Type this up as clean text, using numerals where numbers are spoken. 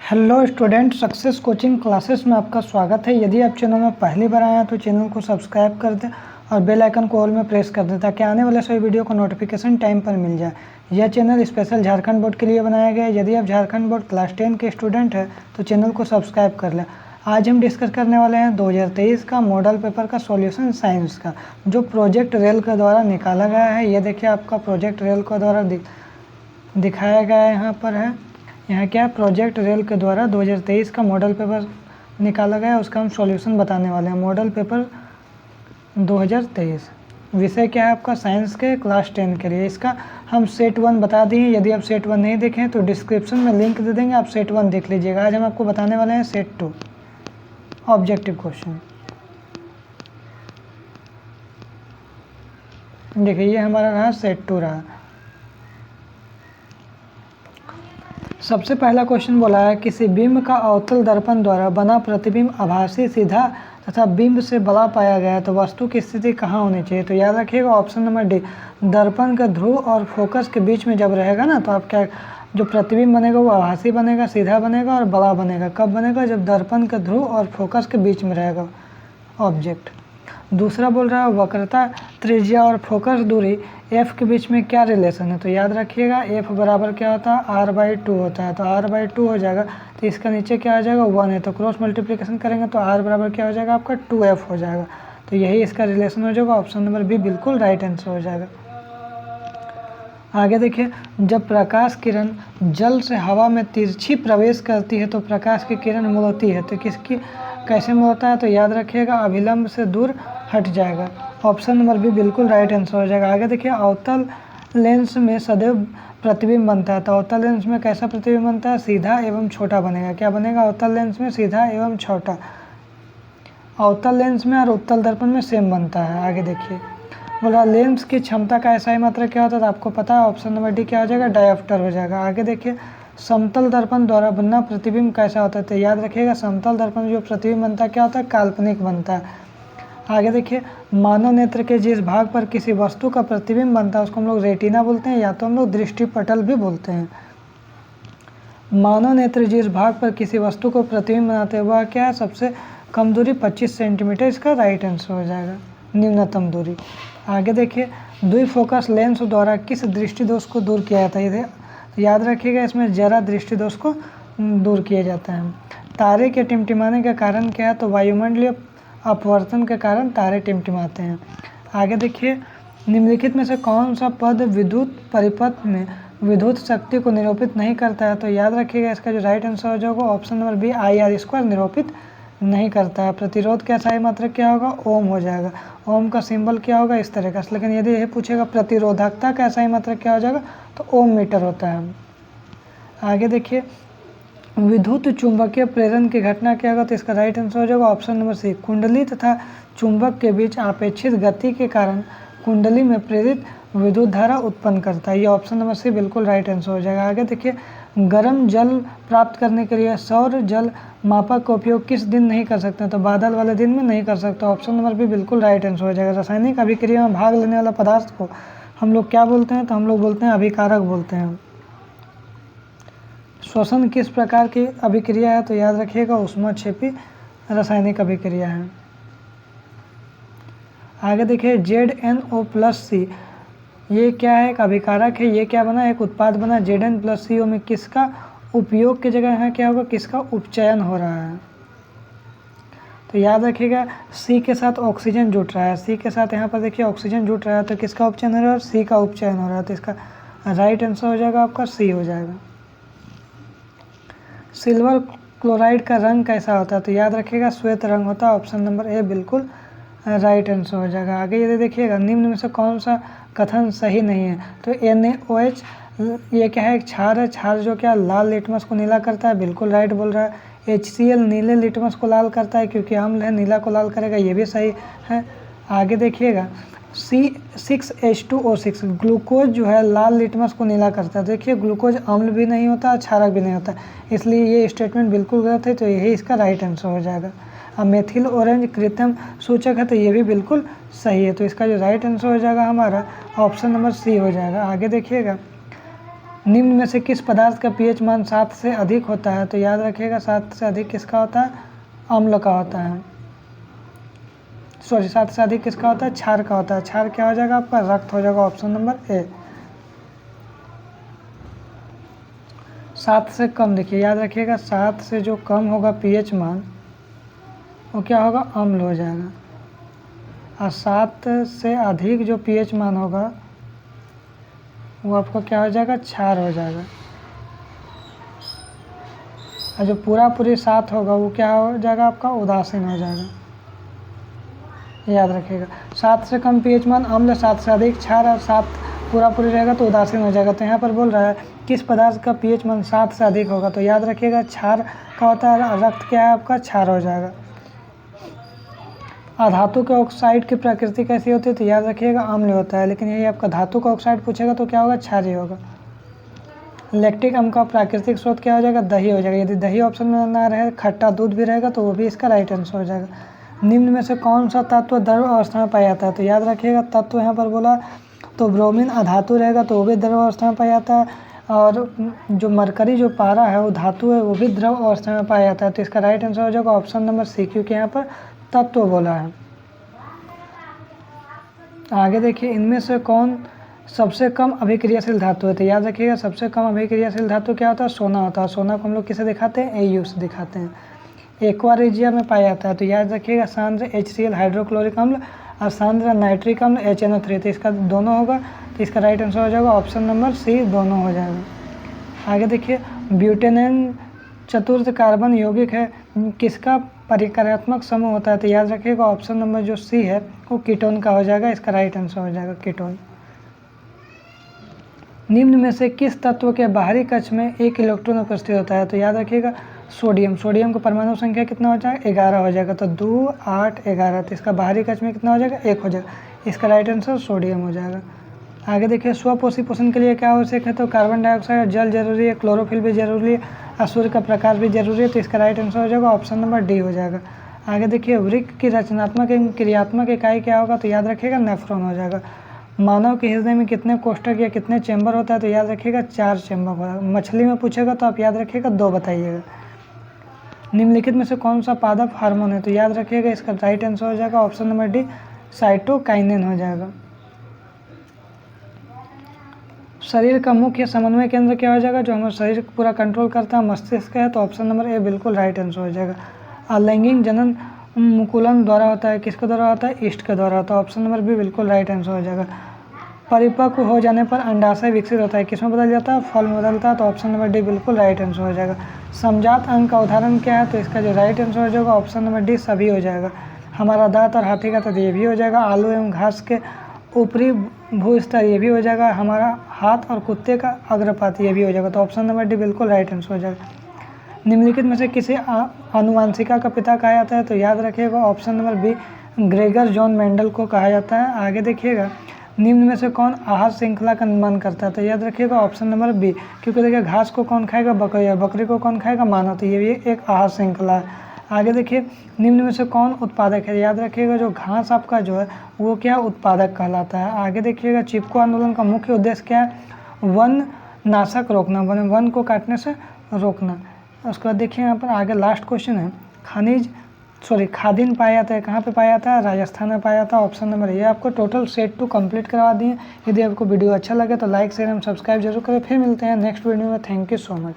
Hello student, success coaching classes में आपका स्वागत है। यदि आप चैनल में पहली बार आए हैं तो चैनल को सब्सक्राइब कर दें और बेल आइकन को ऑल में प्रेस कर दें ताकि आने वाले सभी वीडियो का नोटिफिकेशन टाइम पर मिल जाए। यह चैनल स्पेशल झारखंड बोर्ड के लिए बनाया गया है। यदि आप झारखंड बोर्ड क्लास 10 के स्टूडेंट हैं तो चैनल को सब्सक्राइब कर लें। आज हम डिस्कस करने वाले हैं 2023 का मॉडल पेपर का सॉल्यूशन साइंस का, जो प्रोजेक्ट रेल के द्वारा निकाला गया है। ये देखिए, आपका प्रोजेक्ट रेल के द्वारा दिखाया गया है। यहाँ पर है, यहाँ क्या प्रोजेक्ट रेल के द्वारा 2023 का मॉडल पेपर निकाला गया है, उसका हम सॉल्यूशन बताने वाले हैं। मॉडल पेपर 2023 विषय क्या है आपका, साइंस के क्लास 10 के लिए। इसका हम सेट 1 बता दिए। यदि आप सेट 1 नहीं देखें तो डिस्क्रिप्शन में लिंक दे देंगे, आप सेट 1 देख लीजिएगा। आज हम आपको बताने वाले हैं सेट 2 ऑब्जेक्टिव क्वेश्चन। देखिए, ये हमारा रहा सेट 2 रहा। सबसे पहला क्वेश्चन बोला है, किसी बिंब का अवतल दर्पण द्वारा बना प्रतिबिंब आभासी, सीधा तथा बिंब से बड़ा पाया गया तो वस्तु की स्थिति कहाँ होनी चाहिए। तो याद रखिएगा ऑप्शन नंबर डी, दर्पण का ध्रुव और फोकस के बीच में जब रहेगा ना, तो आप क्या, जो प्रतिबिंब बनेगा वो आभासी बनेगा, सीधा बनेगा और बड़ा बनेगा। कब बनेगा, जब दर्पण का ध्रुव और फोकस के बीच में रहेगा ऑब्जेक्ट। दूसरा बोल रहा है, वक्रता, त्रिज्या और फोकस दूरी f के बीच में क्या रिलेशन है। तो याद रखिएगा f बराबर क्या होता है, r/2 होता है। तो r/2 हो जाएगा, तो इसका नीचे क्या हो जाएगा 1 है, तो क्रॉस मल्टीप्लिकेशन करेंगे तो r बराबर क्या हो जाएगा आपका 2f हो जाएगा। तो यही इसका रिलेशन हो जाएगा। ऑप्शन नंबर बी बिल्कुल राइट आंसर हो जाएगा। आगे देखिए, जब प्रकाश किरण जल से हवा में तिरछी प्रवेश करती है तो प्रकाश की किरण मुड़ती है, तो किसकी कैसे मुड़ता है। तो याद रखिएगा अभिलंब से दूर हट जाएगा। ऑप्शन नंबर बी बिल्कुल राइट आंसर हो जाएगा। आगे देखिए, अवतल लेंस में सदैव प्रतिबिंब बनता है, तो अवतल लेंस में कैसा प्रतिबिंब बनता है, सीधा एवं छोटा बनेगा। क्या बनेगा, अवतल लेंस में सीधा एवं छोटा। अवतल लेंस में और उत्तल दर्पण में सेम बनता है। आगे देखिए, बोला लेंस की क्षमता का एसआई मात्रक क्या होता है, तो आपको पता है ऑप्शन नंबर डी क्या हो जाएगा, डायोप्टर हो जाएगा। आगे देखिए, समतल दर्पण द्वारा बना प्रतिबिंब कैसा होता है। तो याद रखिएगा समतल दर्पण जो प्रतिबिंब बनता है क्या होता है, काल्पनिक बनता है। आगे देखिए, मानव नेत्र के जिस भाग पर किसी वस्तु का प्रतिबिंब बनता है उसको हम लोग रेटिना बोलते हैं, या तो हम लोग दृष्टिपटल भी बोलते हैं। मानव नेत्र जिस भाग पर किसी वस्तु को प्रतिबिंब बनाते हैं वह क्या है, सबसे कम दूरी 25 सेंटीमीटर, इसका राइट आंसर हो जाएगा, न्यूनतम दूरी। आगे देखिए, द्विफोकस लेंस द्वारा किस दृष्टि दोष को दूर किया जाता है। तो याद रखिएगा इसमें जरा दृष्टि दोष को दूर किया जाता है। तारे के टिमटिमाने का कारण क्या है, तो वायुमंडलीय अपवर्तन के कारण तारे टिमटिमाते हैं। आगे देखिए, निम्नलिखित में से कौन सा पद विद्युत परिपथ में विद्युत शक्ति को निरूपित नहीं करता है। तो याद रखिएगा इसका जो राइट आंसर हो जाएगा ऑप्शन नंबर बी, IR² निरूपित नहीं करता है। प्रतिरोध का एसआई मात्रक क्या होगा, ओम हो जाएगा। ओम का सिंबल क्या होगा, इस तरह का। लेकिन यदि यह पूछेगा प्रतिरोधकता का एसआई मात्रक क्या हो जाएगा, तो ओम मीटर होता है। आगे देखिए, विद्युत चुंबकीय प्रेरण की घटना क्या होगा, तो इसका राइट आंसर हो जाएगा ऑप्शन नंबर सी, कुंडली तथा चुंबक के बीच अपेक्षित गति के कारण कुंडली में प्रेरित विद्युत धारा उत्पन्न करता है। ये ऑप्शन नंबर सी बिल्कुल राइट आंसर हो जाएगा। आगे देखिए, गर्म जल प्राप्त करने के लिए सौर जल मापक का उपयोग किस दिन नहीं कर सकते, तो बादल वाले दिन में नहीं कर सकते। ऑप्शन नंबर बी बिल्कुल राइट आंसर हो जाएगा। रासायनिक अभिक्रिया में भाग लेने वाला पदार्थ को हम लोग क्या बोलते हैं, तो हम लोग बोलते हैं अभिकारक बोलते हैं। श्वसन किस प्रकार की अभिक्रिया है, तो याद रखिएगा ऊष्माक्षेपी रासायनिक अभिक्रिया है। आगे देखिए, ZnO+C ये क्या है, एक अभिकारक है। ये क्या बना, एक उत्पाद बना Zn+CO में किसका उपयोग की जगह यहाँ क्या होगा, किसका उपचयन हो रहा है। तो याद रखिएगा C के साथ ऑक्सीजन जुट रहा है, C के साथ यहाँ पर देखिए ऑक्सीजन जुट रहा है, तो किसका उपचयन हो रहा है, C का उपचयन हो रहा है। तो इसका राइट आंसर हो जाएगा आपका C हो जाएगा। सिल्वर क्लोराइड का रंग कैसा होता है, तो याद रखिएगा श्वेत रंग होता है। ऑप्शन नंबर ए बिल्कुल राइट आंसर हो जाएगा। आगे यदि देखिएगा, निम्न में से कौन सा कथन सही नहीं है, तो NaOH ये क्या है, एक क्षार है। क्षार जो क्या लाल लिटमस को नीला करता है, बिल्कुल राइट बोल रहा है। HCl नीले लिटमस को लाल करता है क्योंकि अम्ल है, नीला को लाल करेगा, ये भी सही है। आगे देखिएगा, C6H2O6 ग्लूकोज जो है लाल लिटमस को नीला करता है। देखिए ग्लूकोज अम्ल भी नहीं होता, क्षारक भी नहीं होता, इसलिए ये स्टेटमेंट बिल्कुल गलत है। तो यही इसका राइट आंसर हो जाएगा। अब मेथिल ऑरेंज कृत्रिम सूचक है, तो ये भी बिल्कुल सही है। तो इसका जो राइट आंसर हो जाएगा हमारा ऑप्शन नंबर सी हो जाएगा। आगे देखिएगा, निम्न में से किस पदार्थ का पीएच मान 7 से अधिक होता है? तो याद रखिएगा 7 से अधिक किसका होता है? अम्ल का होता है। सॉरी 7 से अधिक किसका होता है? क्षार का होता है। क्षार क्या हो जाएगा आपका? रक्त हो जाएगा, ऑप्शन नंबर ए। 7 से कम, देखिए याद रखिएगा 7 से जो कम होगा पीएच मान वो क्या होगा? अम्ल हो जाएगा। और 7 से अधिक जो पीएच मान होगा वो आपका क्या हो जाएगा? क्षार हो जाएगा। और जो पूरी 7 होगा वो क्या हो जाएगा आपका? उदासीन हो जाएगा। याद रखिएगा 7 से कम पीएच मान अम्ल, 7 से अधिक क्षार और 7 पूरी रहेगा तो उदासीन हो जाएगा। तो यहाँ पर बोल रहा है किस पदार्थ का पीएच मान 7 से अधिक होगा? तो याद रखिएगा क्षार का होता है। रक्त क्या है आपका? क्षार हो जाएगा। अधातु के ऑक्साइड की प्रकृति कैसी होती है? तो याद रखिएगा अम्ल होता है, लेकिन यही आपका धातु का ऑक्साइड पूछेगा तो क्या होगा? क्षारी होगा। लैक्टिक अम्ल का प्राकृतिक स्रोत क्या हो जाएगा? दही हो जाएगा। यदि दही ऑप्शन में ना रहे, खट्टा दूध भी रहेगा तो वो भी इसका राइट आंसर हो जाएगा। निम्न में से कौन सा तत्व द्रव अवस्था में पाया जाता है? तो याद रखिएगा तत्व यहाँ पर बोला तो ब्रोमीन अधातु रहेगा तो वो भी द्रव अवस्था में पाया जाता है। और जो मरकरी जो पारा है वो धातु है, वो भी द्रव अवस्था में पाया जाता है। तो इसका राइट आंसर हो जाएगा ऑप्शन नंबर सी, क्योंकि यहाँ पर तत्व बोला है। आगे देखिए इनमें से कौन सबसे कम अभिक्रियाशील धातु है? तो याद रखिएगा सबसे कम अभिक्रियाशील धातु क्या होता है? सोना होता है। सोना को हम लोग किसे दिखाते हैं? एयू से दिखाते हैं। एक्वा रेजिया में पाया जाता है। तो याद रखिएगा सांद्र HCl हाइड्रोक्लोरिक अम्ल और सांद्र नाइट्रिक अम्ल HNO3। तो इसका दोनों होगा, तो इसका राइट आंसर हो जाएगा ऑप्शन नंबर सी, दोनों हो जाएगा। आगे देखिए ब्यूटेनॉन चतुर्थ कार्बन यौगिक है, किसका परिक्रियात्मक समूह होता है? तो याद रखिएगा ऑप्शन नंबर जो सी है वो कीटोन का हो जाएगा। इसका राइट आंसर हो जाएगा कीटोन। निम्न में से किस तत्व के बाहरी कक्ष में एक इलेक्ट्रॉन उपस्थित होता है? तो याद रखिएगा सोडियम। सोडियम का परमाणु संख्या कितना हो जाएगा? 11 हो जाएगा। तो 2, 8, 11। तो इसका बाहरी कक्ष में कितना हो जाएगा? 1 हो जाएगा। इसका राइट आंसर सोडियम हो जाएगा। आगे देखिए स्वपोषी पोषण के लिए क्या आवश्यक है? तो कार्बन डाइऑक्साइड, जल जरूरी है, क्लोरोफिल भी जरूरी है और सूर्य का प्रकाश भी जरूरी है। तो इसका राइट आंसर हो जाएगा ऑप्शन नंबर डी हो जाएगा। आगे देखिए वृक्क की रचनात्मक क्रियात्मक इकाई क्या होगा? तो याद रखिएगा नेफ्रॉन हो जाएगा। मानव के हृदय में कितने कोष्ठक या कितने चैम्बर होता है? तो याद रखिएगा 4 चैम्बर होगा। मछली में पूछेगा तो आप याद रखिएगा 2 बताइएगा। निम्नलिखित में से कौन सा पादप हार्मोन है? तो याद रखिएगा इसका राइट आंसर हो जाएगा ऑप्शन नंबर डी, साइटोकाइनिन हो जाएगा। शरीर का मुख्य समन्वय केंद्र क्या हो जाएगा? जो हमारे शरीर को पूरा कंट्रोल करता है मस्तिष्क है। तो ऑप्शन नंबर ए बिल्कुल राइट आंसर हो जाएगा। अलैंगिक जनन मुकुलन द्वारा होता है, किसके द्वारा होता है? ईस्ट के द्वारा होता है। ऑप्शन नंबर बी बिल्कुल राइट आंसर हो जाएगा। परिपक्व हो जाने पर अंडाशय विकसित होता है, किसमें बदल जाता है? फल में बदलता है। तो ऑप्शन नंबर डी बिल्कुल राइट आंसर हो जाएगा। समजात अंग का उदाहरण क्या है? तो इसका जो राइट आंसर हो जाएगा ऑप्शन नंबर डी सभी हो जाएगा। हमारा दांत और हाथी का तो ये भी हो जाएगा। आलू एवं घास के ऊपरी भूस्तर ये भी हो जाएगा। हमारा हाथ और कुत्ते का अग्रपात ये भी हो जाएगा। तो ऑप्शन नंबर डी बिल्कुल राइट आंसर हो जाएगा। निम्नलिखित में से किसे आनुवंशिका का पिता कहा जाता है? तो याद रखिएगा option number B, Gregor John Mendel को कहा जाता है। आगे देखिएगा निम्न में से कौन आहार श्रृंखला का निर्माण करता है? तो याद रखिएगा ऑप्शन नंबर बी, क्योंकि देखिए घास को कौन खाएगा? बकरी, और बकरी को कौन खाएगा? मानव। तो ये भी एक आहार श्रृंखला है। आगे देखिए निम्न में से कौन उत्पादक है? याद रखिएगा जो घास आपका जो है वो क्या उत्पादक कहलाता है। आगे देखिएगा चिपको आंदोलन का मुख्य उद्देश्य क्या है? वन नाशक रोकना, वन को काटने से रोकना। उसके बाद देखिए यहाँ पर आगे लास्ट क्वेश्चन है, खादिन पाया जाता है कहाँ पे पाया जाता है? राजस्थान में पाया जाता है। ऑप्शन नंबर ये आपको टोटल सेट 2 कंप्लीट करवा दिए। यदि आपको वीडियो अच्छा लगे तो लाइक शेयर एवं सब्सक्राइब जरूर करें। फिर मिलते हैं नेक्स्ट वीडियो में। Thank you so much.